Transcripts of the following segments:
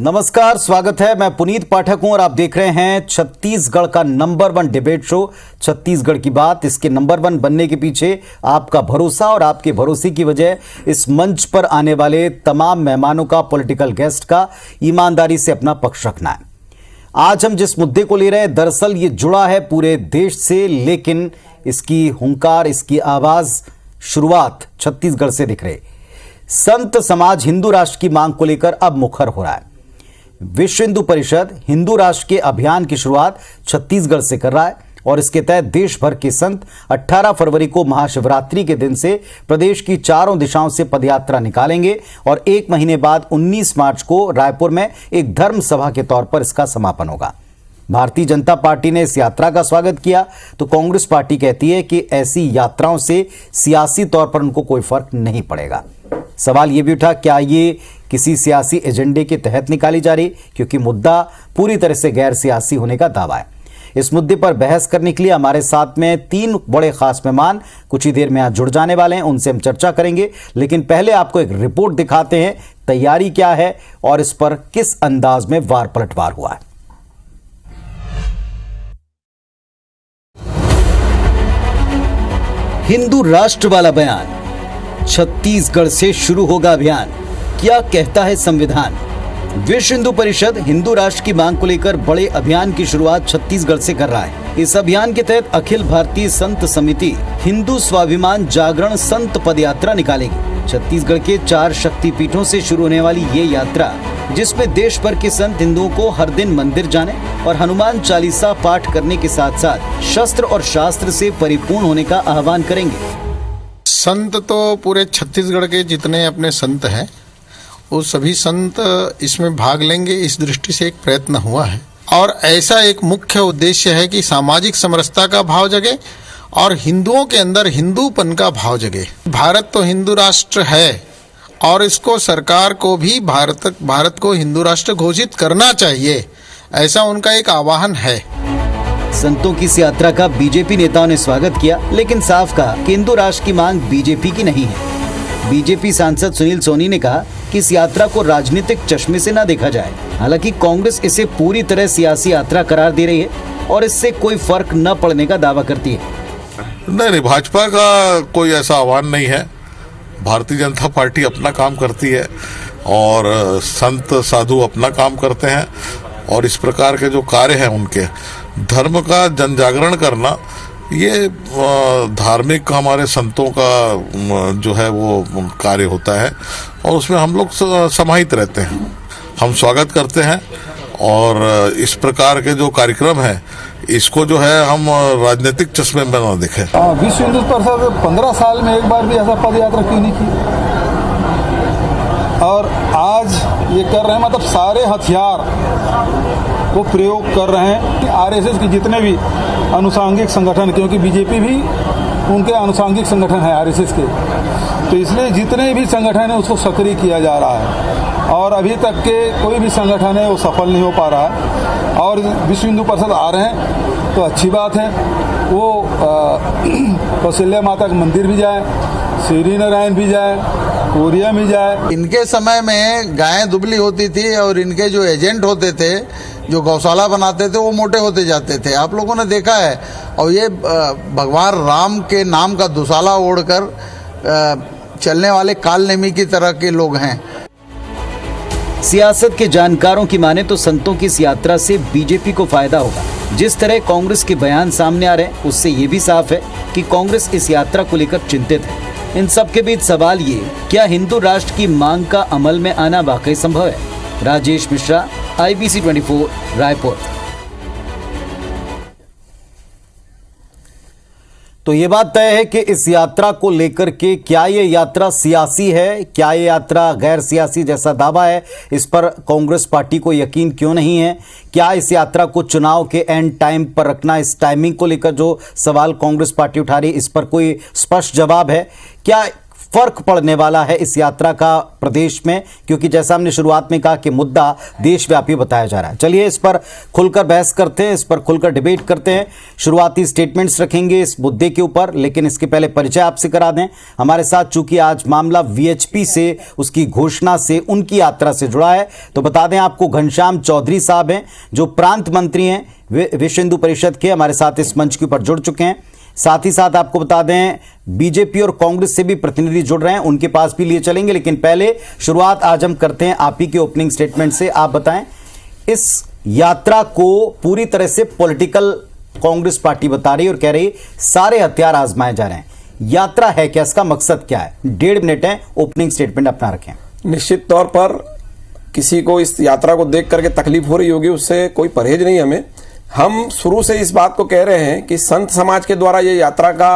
नमस्कार, स्वागत है। मैं पुनीत पाठक हूं और आप देख रहे हैं छत्तीसगढ़ का नंबर 1 डिबेट शो छत्तीसगढ़ की बात। इसके नंबर 1 बनने के पीछे आपका भरोसा और आपके भरोसे की वजह इस मंच पर आने वाले तमाम मेहमानों का, पॉलिटिकल गेस्ट का ईमानदारी से अपना पक्ष रखना है। आज हम जिस मुद्दे को ले रहे हैं, दरअसल ये जुड़ा है पूरे देश से, लेकिन इसकी हुंकार, इसकी आवाज, शुरुआत छत्तीसगढ़ से दिख रही। संत समाज हिंदू राष्ट्र की मांग को लेकर अब मुखर हो रहा है। विश्व हिंदू परिषद हिंदू राष्ट्र के अभियान की शुरुआत छत्तीसगढ़ से कर रहा है और इसके तहत देश भर के संत 18 फरवरी को महाशिवरात्रि के दिन से प्रदेश की चारों दिशाओं से पदयात्रा निकालेंगे और 1 महीने बाद 19 मार्च को रायपुर में एक धर्म सभा के तौर पर इसका समापन होगा। भारतीय जनता पार्टी ने इस यात्रा का स्वागत किया तो कांग्रेस पार्टी कहती है कि ऐसी यात्राओं से सियासी तौर पर उनको कोई फर्क नहीं पड़ेगा। सवाल यह भी उठा, क्या ये किसी सियासी एजेंडे के तहत निकाली जा रही, क्योंकि मुद्दा पूरी तरह से गैर सियासी होने का दावा है। इस मुद्दे पर बहस करने के लिए हमारे साथ में 3 बड़े खास मेहमान कुछ ही देर में आज जुड़ जाने वाले हैं, उनसे हम चर्चा करेंगे। लेकिन पहले आपको एक रिपोर्ट दिखाते हैं, तैयारी क्या है और इस पर किस अंदाज में वार पलटवार हुआ है। हिंदू राष्ट्र वाला बयान, छत्तीसगढ़ से शुरू होगा अभियान, क्या कहता है संविधान। विश्व हिंदू परिषद हिंदू राष्ट्र की मांग को लेकर बड़े अभियान की शुरुआत छत्तीसगढ़ से कर रहा है। इस अभियान के तहत अखिल भारतीय संत समिति हिंदू स्वाभिमान जागरण संत पदयात्रा निकालेगी। छत्तीसगढ़ के 4 शक्तिपीठों से शुरू होने वाली ये यात्रा, जिसमें देश भर के संत हिंदुओं को हर दिन मंदिर जाने और हनुमान चालीसा पाठ करने के साथ साथ शस्त्र और शास्त्र से परिपूर्ण होने का आह्वान करेंगे। संत तो पूरे छत्तीसगढ़ के जितने अपने संत हैं वो सभी संत इसमें भाग लेंगे, इस दृष्टि से एक प्रयत्न हुआ है। और ऐसा एक मुख्य उद्देश्य है कि सामाजिक समरसता का भाव जगे और हिंदुओं के अंदर हिंदूपन का भाव जगे। भारत तो हिंदू राष्ट्र है और इसको सरकार को भी भारत को हिंदू राष्ट्र घोषित करना चाहिए, ऐसा उनका एक आह्वान है। संतों की इस यात्रा का बीजेपी नेताओं ने स्वागत किया, लेकिन साफ कहा कि हिंदू राष्ट्र की मांग बीजेपी की नहीं है। बीजेपी सांसद सुनील सोनी ने कहा कि इस यात्रा को राजनीतिक चश्मे से न देखा जाए। हालांकि कांग्रेस इसे पूरी तरह सियासी यात्रा करार दे रही है और इससे कोई फर्क न पड़ने का दावा करती है। नहीं, भाजपा का कोई ऐसा आह्वान नहीं है। भारतीय जनता पार्टी अपना काम करती है और संत साधु अपना काम करते हैं और इस प्रकार के जो कार्य हैं उनके धर्म का जन जागरण करना, ये धार्मिक हमारे संतों का जो है वो कार्य होता है और उसमें हम लोग समाहित रहते हैं। हम स्वागत करते हैं और इस प्रकार के जो कार्यक्रम है इसको जो है हम राजनीतिक चश्मे में न देखें। विश्व हिंदू परिषद 15 साल में एक बार भी ऐसा पद यात्रा क्यों नहीं की, और आज ये कर रहे हैं, मतलब सारे हथियार को प्रयोग कर रहे हैं। आरएसएस के जितने भी अनुसांगिक संगठन, क्योंकि बीजेपी भी उनके अनुसांगिक संगठन है आरएसएस के, तो इसलिए जितने भी संगठन है उसको सक्रिय किया जा रहा है और अभी तक के कोई भी संगठन है वो सफल नहीं हो पा रहा है। और विश्व हिंदू परिषद आ रहे हैं तो अच्छी बात है। वो कौशल्या माता का मंदिर भी जाए, श्री नारायण भी जाए, कोरिया भी जाए। इनके समय में गायें दुबली होती थी और इनके जो एजेंट होते थे, जो गौशाला बनाते थे, वो मोटे होते जाते थे, आप लोगों ने देखा है। और ये भगवान राम के नाम का दुशाला ओढ़कर चलने वाले काल नेमी की तरह के लोग हैं। सियासत के जानकारों की माने तो संतों की इस यात्रा से बीजेपी को फायदा होगा। जिस तरह कांग्रेस के बयान सामने आ रहे हैं उससे ये भी साफ है कि कांग्रेस इस यात्रा को लेकर चिंतित है। इन सब के बीच सवाल ये, क्या हिंदू राष्ट्र की मांग का अमल में आना वाकई संभव है। राजेश मिश्रा, IBC 24, रायपुर। तो ये बात तय है कि इस यात्रा को लेकर के क्या ये यात्रा सियासी है, क्या ये यात्रा गैर सियासी जैसा दावा है, इस पर कांग्रेस पार्टी को यकीन क्यों नहीं है। क्या इस यात्रा को चुनाव के एंड टाइम पर रखना, इस टाइमिंग को लेकर जो सवाल कांग्रेस पार्टी उठा रही, इस पर कोई स्पष्ट जवाब है। क्या फर्क पड़ने वाला है इस यात्रा का प्रदेश में, क्योंकि जैसा हमने शुरुआत में कहा कि मुद्दा देशव्यापी बताया जा रहा है। चलिए इस पर खुलकर बहस करते हैं, इस पर खुलकर डिबेट करते हैं। शुरुआती स्टेटमेंट्स रखेंगे इस मुद्दे के ऊपर, लेकिन इसके पहले परिचय आपसे करा दें। हमारे साथ चूंकि आज मामला वीएचपी से, उसकी घोषणा से, उनकी यात्रा से जुड़ा है, तो बता दें आपको घनश्याम चौधरी साहब हैं जो प्रांत मंत्री हैं विश्व हिंदू परिषद के, हमारे साथ इस मंच के ऊपर जुड़ चुके हैं। साथ ही साथ आपको बता दें बीजेपी और कांग्रेस से भी प्रतिनिधि जुड़ रहे हैं, उनके पास भी लिए चलेंगे। लेकिन पहले शुरुआत आज हम करते हैं आप ही के ओपनिंग स्टेटमेंट से। आप बताएं, इस यात्रा को पूरी तरह से पॉलिटिकल कांग्रेस पार्टी बता रही है और कह रही सारे हथियार आजमाए जा रहे हैं। यात्रा है क्या, इसका मकसद क्या है? 1.5 मिनट है, ओपनिंग स्टेटमेंट अपना रखें। निश्चित तौर पर किसी को इस यात्रा को देख करके तकलीफ हो रही होगी, उससे कोई परहेज नहीं हमें। हम शुरू से इस बात को कह रहे हैं कि संत समाज के द्वारा ये यात्रा का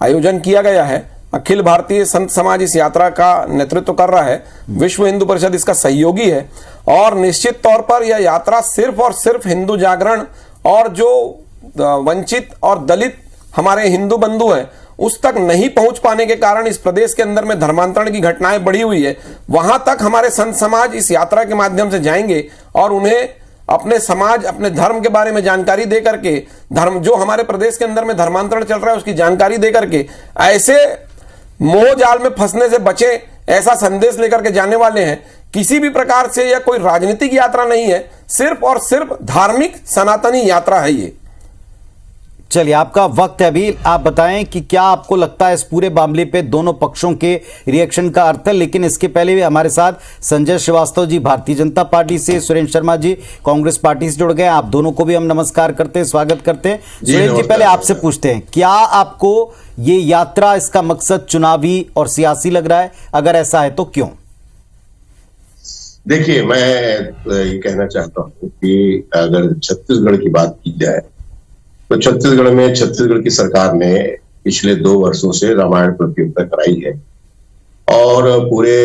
आयोजन किया गया है। अखिल भारतीय संत समाज इस यात्रा का नेतृत्व कर रहा है, विश्व हिंदू परिषद इसका सहयोगी है, और निश्चित तौर पर यह यात्रा सिर्फ और सिर्फ हिंदू जागरण और जो वंचित और दलित हमारे हिंदू बंधु हैं उस तक नहीं पहुंच पाने के कारण इस प्रदेश के अंदर में धर्मांतरण की घटनाएं बढ़ी हुई है। वहां तक हमारे संत समाज इस यात्रा के माध्यम से जाएंगे और उन्हें अपने समाज, अपने धर्म के बारे में जानकारी दे करके, धर्म जो हमारे प्रदेश के अंदर में धर्मांतरण चल रहा है उसकी जानकारी दे करके ऐसे मोह जाल में फंसने से बचे, ऐसा संदेश लेकर के जाने वाले हैं। किसी भी प्रकार से यह कोई राजनीतिक यात्रा नहीं है, सिर्फ और सिर्फ धार्मिक सनातनी यात्रा है ये। चलिए आपका वक्त है अभी, आप बताएं कि क्या आपको लगता है इस पूरे मामले पे दोनों पक्षों के रिएक्शन का अर्थ है। लेकिन इसके पहले भी हमारे साथ संजय श्रीवास्तव जी भारतीय जनता पार्टी से, सुरेंद्र शर्मा जी कांग्रेस पार्टी से जुड़ गए। आप दोनों को भी हम नमस्कार करते हैं, स्वागत करते हैं। सुरेंद्र जी पहले आपसे पूछते हैं, क्या आपको ये यात्रा, इसका मकसद चुनावी और सियासी लग रहा है? अगर ऐसा है तो क्यों? देखिए, मैं ये कहना चाहता हूँ कि अगर छत्तीसगढ़ की बात की जाए तो छत्तीसगढ़ में छत्तीसगढ़ की सरकार ने पिछले 2 वर्षों से रामायण प्रतियोगिता कराई है और पूरे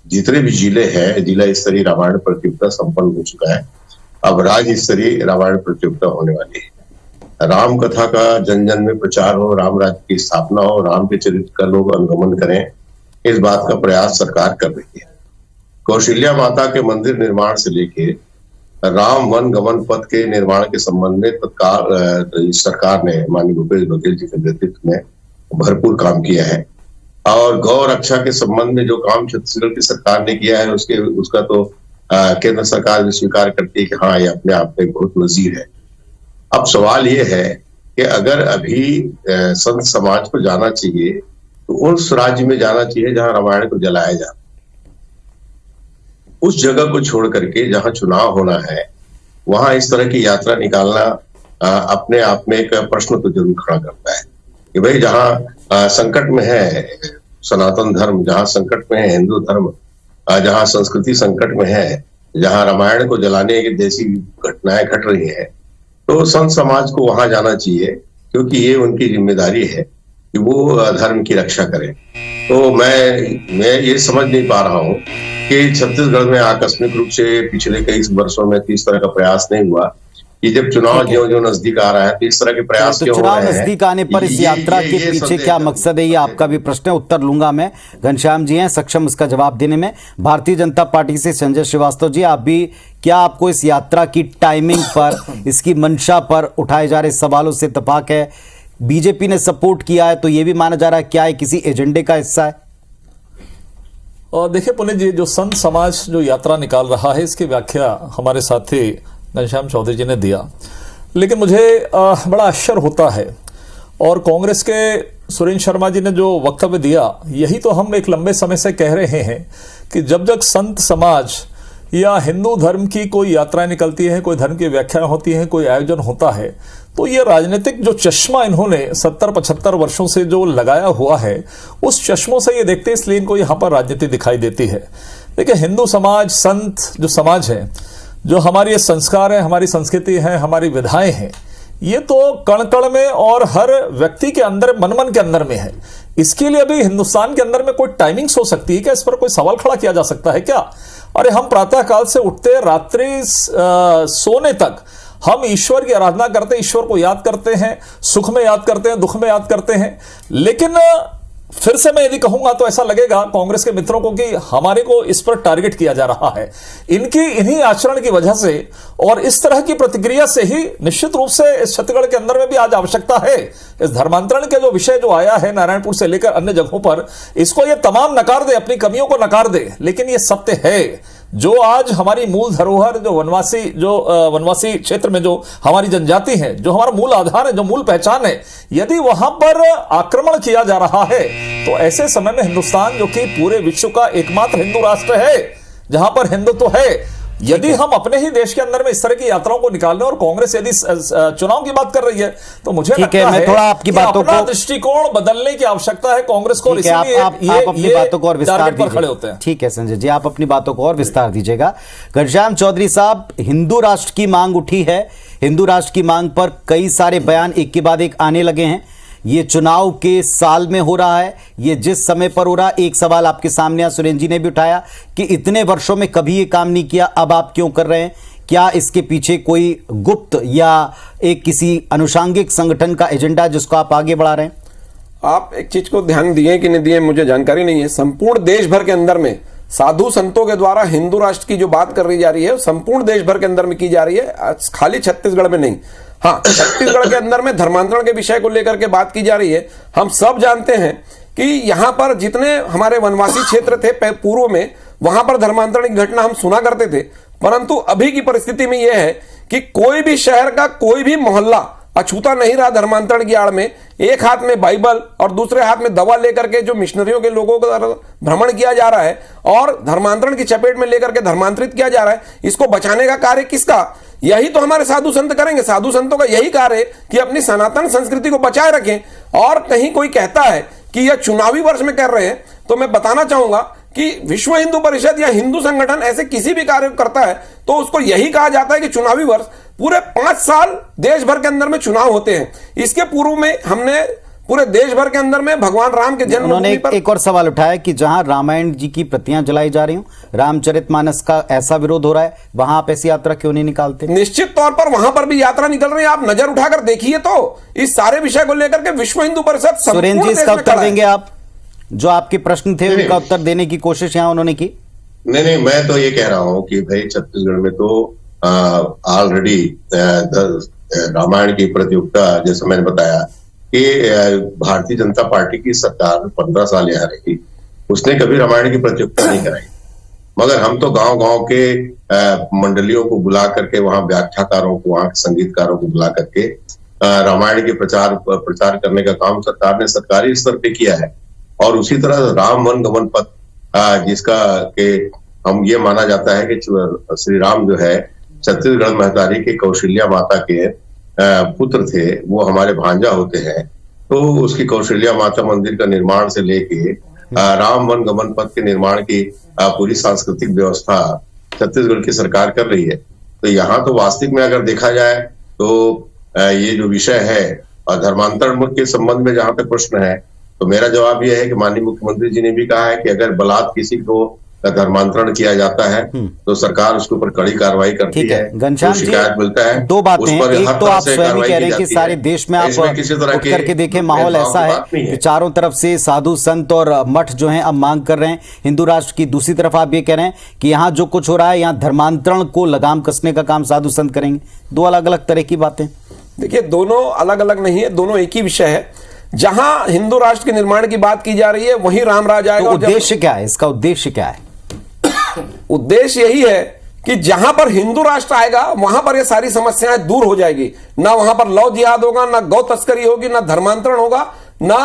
जितने भी जिले हैं, जिला स्तरीय रामायण प्रतियोगिता संपन्न हो चुका है। अब राज्य स्तरीय रामायण प्रतियोगिता होने वाली है। राम कथा का जन जन में प्रचार हो, राम राज्य की स्थापना हो, राम के चरित्र का लोग अनुगमन करें, इस बात का प्रयास सरकार कर रही है। कौशल्या माता के मंदिर निर्माण से लेके राम वन गमन पथ के निर्माण के संबंध में तत्काल सरकार ने माननीय भूपेश बघेल जी के नेतृत्व में भरपूर काम किया है। और गौ रक्षा के संबंध में जो काम छत्तीसगढ़ की सरकार ने किया है उसका तो केंद्र सरकार भी स्वीकार करती है कि हाँ, ये अपने आप में बहुत नजीर है। अब सवाल ये है कि अगर अभी संत समाज को जाना चाहिए तो उस राज्य में जाना चाहिए जहां रामायण को जलाया जाता, उस जगह को छोड़ करके जहां चुनाव होना है वहां इस तरह की यात्रा निकालना अपने आप में एक प्रश्न तो जरूर खड़ा करता है कि भाई जहां संकट में है सनातन धर्म, जहां संकट में है हिंदू धर्म, जहां संस्कृति संकट में है, जहां रामायण को जलाने की जैसी घटनाएं घट रही हैं, तो संत समाज को वहां जाना चाहिए क्योंकि ये उनकी जिम्मेदारी है कि वो धर्म की रक्षा करें। तो मैं ये समझ नहीं पा रहा हूँ कि छत्तीसगढ़ में आकस्मिक रूप से पिछले कई वर्षों में इस तरह का प्रयास नहीं हुआ कि जब चुनाव जो नजदीक आ रहा है तो इस तरह के प्रयास क्यों हो रहे हैं। चुनाव नजदीक आने पर इस यात्रा के पीछे क्या मकसद है, ये आपका भी प्रश्न है, उत्तर लूंगा मैं। घनश्याम जी हैं सक्षम उसका जवाब देने में। भारतीय जनता पार्टी से संजय श्रीवास्तव जी, आप भी, क्या आपको इस यात्रा की टाइमिंग पर, इसकी मंशा पर उठाए जा रहे सवालों से इत्तेफाक है? बीजेपी ने सपोर्ट किया है तो ये भी माना जा रहा है क्या है किसी एजेंडे का हिस्सा है? और देखिए पुनीत जी, जो संत समाज जो यात्रा निकाल रहा है इसकी व्याख्या हमारे साथी घनश्याम चौधरी जी ने दिया, लेकिन मुझे बड़ा आश्चर्य होता है। और कांग्रेस के सुरेंद्र शर्मा जी ने जो वक्तव्य दिया, यही तो हम एक लंबे समय से कह रहे हैं कि जब जब संत समाज या हिंदू धर्म की कोई यात्राएं निकलती है, कोई धर्म की व्याख्याएं होती हैं, कोई आयोजन होता है, तो ये राजनीतिक जो चश्मा इन्होंने 70-75 वर्षों से जो लगाया हुआ है, उस चश्मों से ये देखते, इसलिए इनको यहाँ पर राजनीति दिखाई देती है। देखिए, हिंदू समाज, संत जो समाज है, जो हमारी ये संस्कार है, हमारी संस्कृति है, हमारी विधाएं हैं, ये तो कण कण में और हर व्यक्ति के अंदर, मन मन के अंदर में है। इसके लिए अभी हिंदुस्तान के अंदर में कोई टाइमिंग्स हो सकती है क्या? इस पर कोई सवाल खड़ा किया जा सकता है क्या? अरे हम प्रातः काल से उठते रात्रि सोने तक हम ईश्वर की आराधना करते हैं, ईश्वर को याद करते हैं, सुख में याद करते हैं, दुख में याद करते हैं, लेकिन फिर से मैं यदि कहूंगा तो ऐसा लगेगा कांग्रेस के मित्रों को कि हमारे को इस पर टारगेट किया जा रहा है। इन्हीं आचरण की वजह से और इस तरह की प्रतिक्रिया से ही निश्चित रूप से इस छत्तीसगढ़ के अंदर में भी आज आवश्यकता है इस धर्मांतरण के जो विषय जो आया है नारायणपुर से लेकर अन्य जगहों पर, इसको ये तमाम नकार दे, अपनी कमियों को नकार दे। लेकिन ये सत्य है जो आज हमारी मूल धरोहर जो वनवासी क्षेत्र में जो हमारी जनजाति है, जो हमारा मूल आधार है, जो मूल पहचान है, यदि वहां पर आक्रमण किया जा रहा है तो ऐसे समय में हिंदुस्तान जो कि पूरे विश्व का एकमात्र हिंदू राष्ट्र है, जहां पर हिंदुत्व है, यदि हम अपने ही देश के अंदर में इस तरह की यात्राओं को निकालने और कांग्रेस यदि चुनाव की बात कर रही है तो मुझे लगता है मैं थोड़ा आपकी बातों को दृष्टिकोण बदलने की आवश्यकता है कांग्रेस को। आप अपनी बातों को और विस्तार दीजिए। ठीक है संजय जी, आप अपनी बातों को और विस्तार दीजिएगा। घनश्याम चौधरी साहब, हिंदू राष्ट्र की मांग उठी है, हिंदू राष्ट्र की मांग पर कई सारे बयान एक के बाद एक आने लगे हैं। ये चुनाव के साल में हो रहा है, ये जिस समय पर हो रहा है। एक सवाल आपके सामने सुरेंद्र जी ने भी उठाया कि इतने वर्षों में कभी ये काम नहीं किया, अब आप क्यों कर रहे हैं? क्या इसके पीछे कोई गुप्त या एक किसी अनुषांगिक संगठन का एजेंडा जिसको आप आगे बढ़ा रहे हैं? आप एक चीज को ध्यान दिए कि नहीं दिए मुझे जानकारी नहीं है। संपूर्ण देश भर के अंदर में साधु संतों के द्वारा हिंदू राष्ट्र की जो बात कर रही जा रही है संपूर्ण देश भर के अंदर में की जा रही है, खाली छत्तीसगढ़ में नहीं। हाँ, छत्तीसगढ़ के अंदर में धर्मांतरण के विषय को लेकर के बात की जा रही है। हम सब जानते हैं कि यहाँ पर जितने हमारे वनवासी क्षेत्र थे पूर्व में, वहां पर धर्मांतरण की घटना हम सुना करते थे, परंतु अभी की परिस्थिति में यह है कि कोई भी शहर का कोई भी मोहल्ला अछूता नहीं रहा धर्मांतरण की आड़ में। एक हाथ में बाइबल और दूसरे हाथ में दवा लेकर के जो मिशनरियों के लोगों का भ्रमण किया जा रहा है और धर्मांतरण की चपेट में लेकर के धर्मांतरित किया जा रहा है, इसको बचाने का कार्य किसका? यही तो हमारे साधु संत करेंगे। साधु संतों का यही कार्य है कि अपनी सनातन संस्कृति को बचाए रखें। और कहीं कोई कहता है कि यह चुनावी वर्ष में कर रहे हैं, तो मैं बताना चाहूंगा कि विश्व हिंदू परिषद या हिंदू संगठन ऐसे किसी भी कार्य को करता है तो उसको यही कहा जाता है कि चुनावी वर्ष। पूरे 5 साल देश भर के अंदर में चुनाव होते हैं। इसके पूर्व में हमने पूरे देश भर के अंदर में भगवान राम के जन्मभूमि पर एक और सवाल उठाया कि जहां रामायण जी की प्रतियां जलाई जा रही हूं, रामचरितमानस का ऐसा विरोध हो रहा है, वहां आप ऐसी यात्रा क्यों नहीं निकालते? निश्चित तौर पर वहां पर भी यात्रा निकल रही है। आप नजर उठाकर देखिए तो इस सारे विषय को लेकर के विश्व हिंदू परिषद सुरेंद्र जी इसका उत्तर देंगे आप? जो आपके प्रश्न थे उनका उत्तर देने की कोशिश यहां उन्होंने की। नहीं, मैं तो ये कह रहा हूं कि भाई छत्तीसगढ़ में तो ऑलरेडी रामायण की प्रतियोगिता, जैसे मैंने बताया कि भारतीय जनता पार्टी की सरकार 15 साल यहाँ रही, उसने कभी रामायण की प्रतियोगिता नहीं कराई। मगर हम तो गांव-गांव के मंडलियों को बुला करके, वहां व्याख्याकारों को, वहां के संगीतकारों को बुला करके रामायण के प्रचार करने का काम सरकार ने सरकारी स्तर पे किया है। और उसी तरह राम वन गमन पथ, जिसका के हम ये माना जाता है कि श्री राम जो है छत्तीसगढ़ महतारी के कौशल्या माता के पुत्र थे, वो हमारे भांजा होते हैं। तो उसकी कौशल्या माता मंदिर का निर्माण से लेके राम वन गमन पथ के निर्माण की पूरी सांस्कृतिक व्यवस्था छत्तीसगढ़ की सरकार कर रही है। तो यहाँ तो वास्तविक में अगर देखा जाए तो ये जो विषय है और धर्मांतरण के संबंध में जहां तक प्रश्न है, तो मेरा जवाब यह है कि माननीय मुख्यमंत्री जी ने भी कहा है कि अगर बलात् किसी को धर्मांतरण किया जाता है तो सरकार उसके ऊपर कड़ी कार्रवाई करती है। घनश्याम जी, शिकायत मिलता है, दो बातें हैं। एक तो आप स्वयं ही कह रहे हैं कि सारे देश में आप किसी तरह उठ करके देखें, माहौल ऐसा है कि चारों तरफ से साधु संत और मठ जो हैं अब मांग कर रहे हैं हिंदू राष्ट्र की। दूसरी तरफ आप ये कह रहे हैं कि यहाँ जो कुछ हो रहा है, यहाँ धर्मांतरण को लगाम कसने का काम साधु संत करेंगे। दो अलग अलग तरह की बातें। देखिए, दोनों अलग अलग नहीं है, दोनों एक ही विषय है। जहां हिंदू राष्ट्र के निर्माण की बात की जा रही है वहीं राम राज आएगा। तो उद्देश्य क्या है इसका? उद्देश्य क्या है? उद्देश्य यही है कि जहां पर हिंदू राष्ट्र आएगा वहां पर ये सारी समस्याएं दूर हो जाएगी। ना वहां पर लव जिहाद होगा, ना गौ तस्करी होगी, ना धर्मांतरण होगा, ना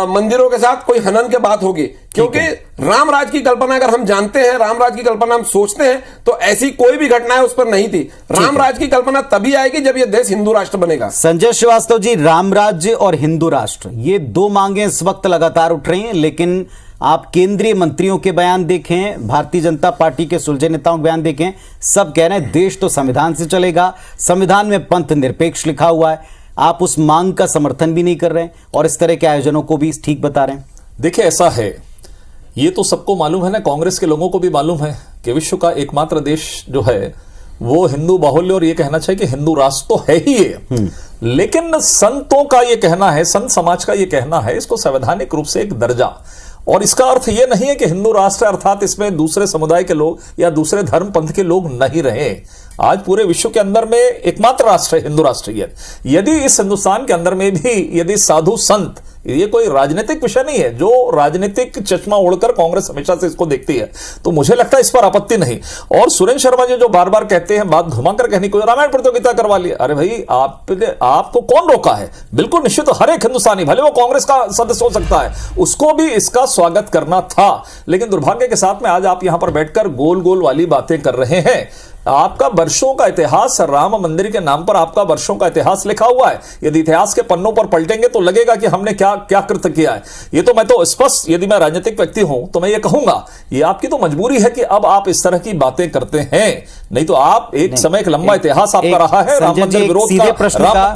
मंदिरों के साथ कोई हनन के बात होगी। क्योंकि राम राज की कल्पना अगर हम जानते हैं, राम राज की कल्पना हम सोचते हैं, तो ऐसी कोई भी घटना है उस पर नहीं थी। राम राज की कल्पना तभी आएगी जब यह देश हिंदू राष्ट्र बनेगा। संजय श्रीवास्तव जी, राम राज्य और हिंदू राष्ट्र, ये दो मांगे इस वक्त लगातार उठ रही हैं, लेकिन आप केंद्रीय मंत्रियों के बयान देखें, भारतीय जनता पार्टी के सुलझे नेताओं के बयान देखें, सब कह रहे हैं देश तो संविधान से चलेगा, संविधान में पंथ निरपेक्ष लिखा हुआ है। आप उस मांग का समर्थन भी नहीं कर रहे हैं और इस तरह के आयोजनों को भी ठीक बता रहे हैं। देखिए, ऐसा है, ये तो सबको मालूम है ना, कांग्रेस के लोगों को भी मालूम है कि विश्व का एकमात्र देश जो है वो हिंदू बाहुल्य और ये कहना चाहिए कि हिंदू राष्ट्र तो है ही है, लेकिन संतों का ये कहना है, संत समाज का ये कहना है इसको संवैधानिक रूप से एक दर्जा, और इसका अर्थ ये नहीं है कि हिंदू राष्ट्र अर्थात इसमें दूसरे समुदाय के लोग या दूसरे धर्म पंथ के लोग नहीं रहे। आज पूरे विश्व के अंदर में एकमात्र राष्ट्र है हिंदू राष्ट्र। यदि इस हिंदुस्तान के अंदर में भी यदि साधु संत, ये कोई राजनीतिक विषय नहीं है जो राजनीतिक चश्मा ओढ़कर कांग्रेस हमेशा से इसको देखती है, तो मुझे लगता है इस पर आपत्ति नहीं। और सुरेंद्र शर्मा जी जो बार बार कहते हैं, बात घुमाकर कहनी, कोई रामायण प्रतियोगिता करवा लिया, अरे भाई आपको कौन रोका है? बिल्कुल निश्चित हर एक हिंदुस्तानी, भले वो कांग्रेस का सदस्य हो सकता है, उसको भी इसका स्वागत करना था। लेकिन दुर्भाग्य के साथ में आज आप यहां पर बैठकर गोल गोल वाली बातें कर रहे हैं। आपका वर्षों का इतिहास, राम मंदिर के नाम पर आपका वर्षों का इतिहास लिखा हुआ है। यदि इतिहास के पन्नों पर पलटेंगे तो लगेगा कि हमने क्या क्या कृत्य किया है। ये तो मैं तो स्पष्ट, यदि मैं राजनीतिक व्यक्ति हूं तो मैं ये कहूंगा, ये आपकी तो मजबूरी है कि अब आप इस तरह की बातें करते हैं, नहीं तो आप एक समय एक लंबा इतिहास आपका रहा है राम मंदिर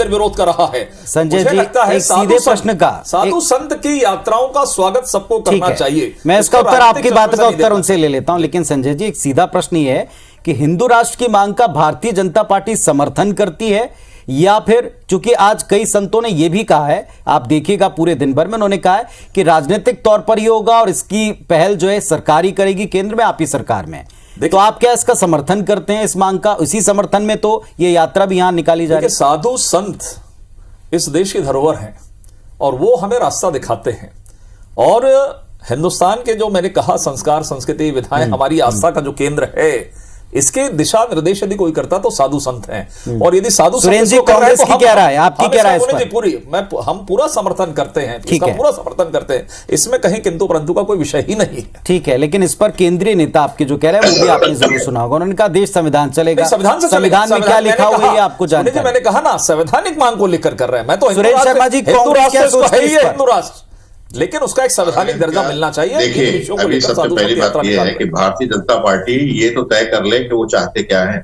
विरोध का रहा है। संजय जी, एक सीधे प्रश्न का, साधु संत की यात्राओं का स्वागत सबको करना चाहिए। मैं इसका उत्तर, आपकी बात का उत्तर उनसे ले लेता हूं, लेकिन संजय जी एक सीधा प्रश्न ये है कि हिंदू राष्ट्र की मांग का भारतीय जनता पार्टी समर्थन करती है, या फिर, चूंकि आज कई संतों ने यह भी कहा है, आप देखिएगा पूरे दिन भर में उन्होंने कहा है कि राजनीतिक तौर पर ही होगा और इसकी पहल जो है सरकारी करेगी, केंद्र में आप ही सरकार में। तो आप क्या इसका समर्थन करते हैं, इस मांग का? इसी समर्थन में तो ये यात्रा भी यहां निकाली जा रही है। साधु संत इस देश की धरोहर हैं और वो हमें रास्ता दिखाते हैं, और हिंदुस्तान के जो मैंने कहा संस्कार, संस्कृति, विधाएं, हमारी आस्था का जो केंद्र है, इसके दिशा निर्देश यदि कोई करता तो साधु संत हैं। और यदि साधु सुरेंद्र जी, कांग्रेस की क्या राय है, आपकी क्या राय है? पूरी हम पूरा समर्थन करते हैं, इसका पूरा समर्थन करते हैं, इसमें कहीं किंतु परंतु का कोई विषय ही नहीं है। ठीक है, लेकिन इस पर केंद्रीय नेता आपके जो कह रहे हैं वो भी आपने जरूर सुना होगा, उन्होंने कहा देश संविधान चलेगा, संविधान में क्या लिखा हुआ है आपको जानकारी है? मैंने कहा ना, संवैधानिक मांग को लेकर कर रहे हैं। मैं तो सुरेंद्र शर्मा जी, हिंदू राष्ट्र, लेकिन उसका एक संवैधानिक दर्जा मिलना चाहिए। देखिए, अभी सबसे पहली बात यह है कि भारतीय जनता पार्टी ये तो तय कर ले कि वो चाहते क्या है।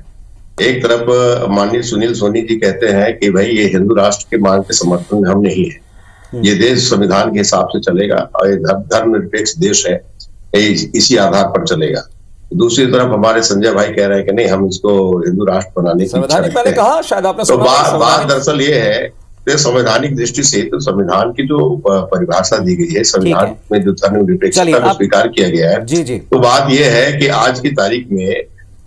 एक तरफ माननीय सुनील सोनी जी कहते हैं कि भाई ये हिंदू राष्ट्र के मांग के समर्थन में हम नहीं है, ये देश संविधान के हिसाब से चलेगा और ये धर्मनिरपेक्ष देश है, इसी आधार पर चलेगा। दूसरी तरफ हमारे संजय भाई कह रहे हैं कि नहीं, हम इसको हिंदू राष्ट्र बनाने की मैंने कहा, शायद आपने तो बात दरअसल ये है, संवैधानिक दृष्टि से तो संविधान की जो परिभाषा दी गई है, संविधान में जो धर्मनिरपेक्षता को स्वीकार किया गया है, जी। तो बात यह है कि आज की तारीख में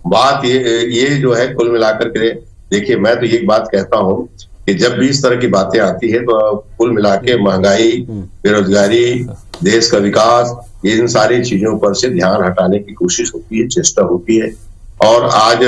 बात ये जो है, कुल मिलाकर के देखिए, मैं तो ये बात कहता हूँ कि जब भी इस तरह की बातें आती है तो कुल मिला के महंगाई, बेरोजगारी, देश का विकास, इन सारी चीजों पर से ध्यान हटाने की कोशिश होती है, चेष्टा होती है। और आज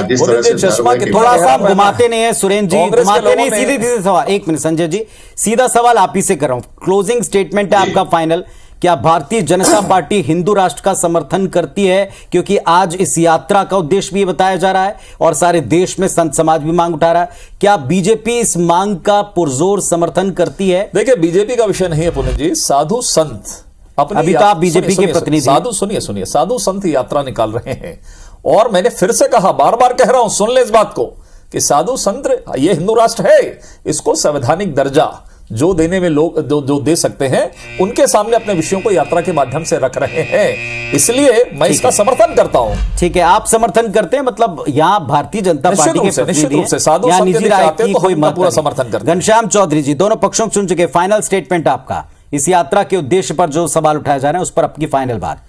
जिस तरह से थोड़ा सा घुमाते नहीं है सुरेंद्र जी, घुमाते नहीं, सीधे सवाल। एक मिनट संजय जी, सीधा सवाल आप ही से कर रहा हूं, क्लोजिंग स्टेटमेंट है आपका फाइनल। क्या भारतीय जनता पार्टी हिंदू राष्ट्र का समर्थन करती है? क्योंकि आज इस यात्रा का उद्देश्य भी बताया जा रहा है और सारे देश में संत समाज भी मांग उठा रहा है। क्या बीजेपी इस मांग का पुरजोर समर्थन करती है? देखिए, बीजेपी का विषय नहीं है पुनीत जी, साधु संत अभी तो आप बीजेपी के प्रतिनिधि, साधु सुनिए, साधु संत यात्रा निकाल रहे हैं, और मैंने फिर से कहा, बार बार कह रहा हूं, सुन ले इस बात को, कि साधु संत, ये हिंदू राष्ट्र है, इसको संवैधानिक दर्जा जो देने में लोग जो दे सकते हैं, उनके सामने अपने विषयों को यात्रा के माध्यम से रख रहे हैं, इसलिए मैं इसका समर्थन करता हूं। ठीक है, आप समर्थन करते हैं, मतलब यहाँ भारतीय जनता पार्टी के प्रतिनिधि साधु निजी राय की कोई मत पूरा समर्थन करते हैं। घनश्याम चौधरी जी, दोनों पक्षों को सुन चुके, फाइनल स्टेटमेंट आपका, इस यात्रा के उद्देश्य पर जो सवाल उठाए जा रहे हैं उस पर आपकी फाइनल बात।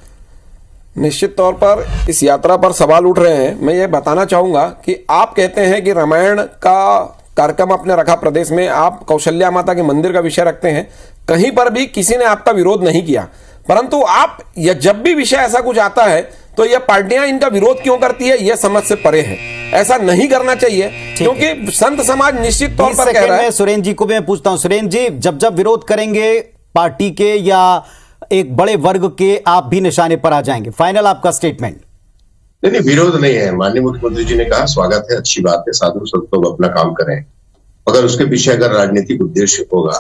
निश्चित तौर पर इस यात्रा पर सवाल उठ रहे हैं। मैं ये बताना चाहूंगा कि आप कहते हैं कि रामायण का कार्यक्रम आपने रखा प्रदेश में, आप कौशल्या माता के मंदिर का विषय रखते हैं, कहीं पर भी किसी ने आपका विरोध नहीं किया, परंतु आप जब भी विषय ऐसा कुछ आता है तो यह पार्टियां इनका विरोध क्यों करती है, यह समझ से परे है। ऐसा नहीं करना चाहिए, क्योंकि संत समाज निश्चित तौर पर कह रहा है। सुरेंद्र जी को मैं पूछता हूं, सुरेंद्र जी, जब विरोध करेंगे पार्टी के या एक बड़े वर्ग के, आप भी निशाने पर आ जाएंगे, फाइनल आपका स्टेटमेंट। नहीं, विरोध नहीं है। माननीय मुख्यमंत्री जी ने कहा स्वागत है, अच्छी बात है, साधु संत लोग अपना काम करें, मगर उसके पीछे अगर राजनीतिक उद्देश्य होगा,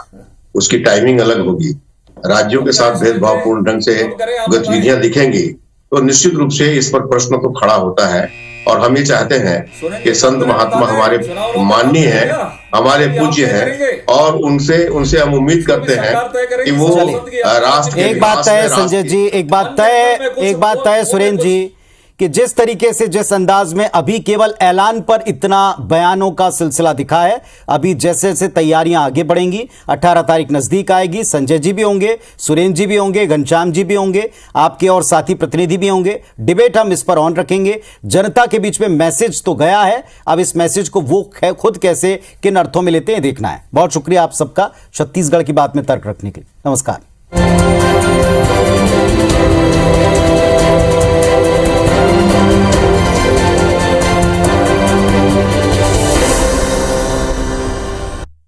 उसकी टाइमिंग अलग होगी, राज्यों के साथ भेदभावपूर्ण ढंग से गतिविधियां दिखेंगी, तो निश्चित रूप से इस पर प्रश्न तो खड़ा होता है। और हम ये चाहते हैं कि संत महात्मा हमारे माननीय हैं, हमारे पूज्य हैं, और उनसे हम उम्मीद करते हैं कि वो राष्ट्र। एक बात तय संजय जी, एक बात तय सुरेंद्र जी, कि जिस तरीके से जिस अंदाज में अभी केवल ऐलान पर इतना बयानों का सिलसिला दिखा है, अभी जैसे जैसे तैयारियां आगे बढ़ेंगी, 18 तारीख नजदीक आएगी, संजय जी भी होंगे, सुरेंद्र जी भी होंगे, घनश्याम जी भी होंगे, आपके और साथी प्रतिनिधि भी होंगे। डिबेट हम इस पर ऑन रखेंगे। जनता के बीच में मैसेज तो गया है, अब इस मैसेज को वो खुद कैसे किन अर्थों में लेते हैं देखना है। बहुत शुक्रिया आप सबका छत्तीसगढ़ की बात में तर्क रखने के लिए। नमस्कार।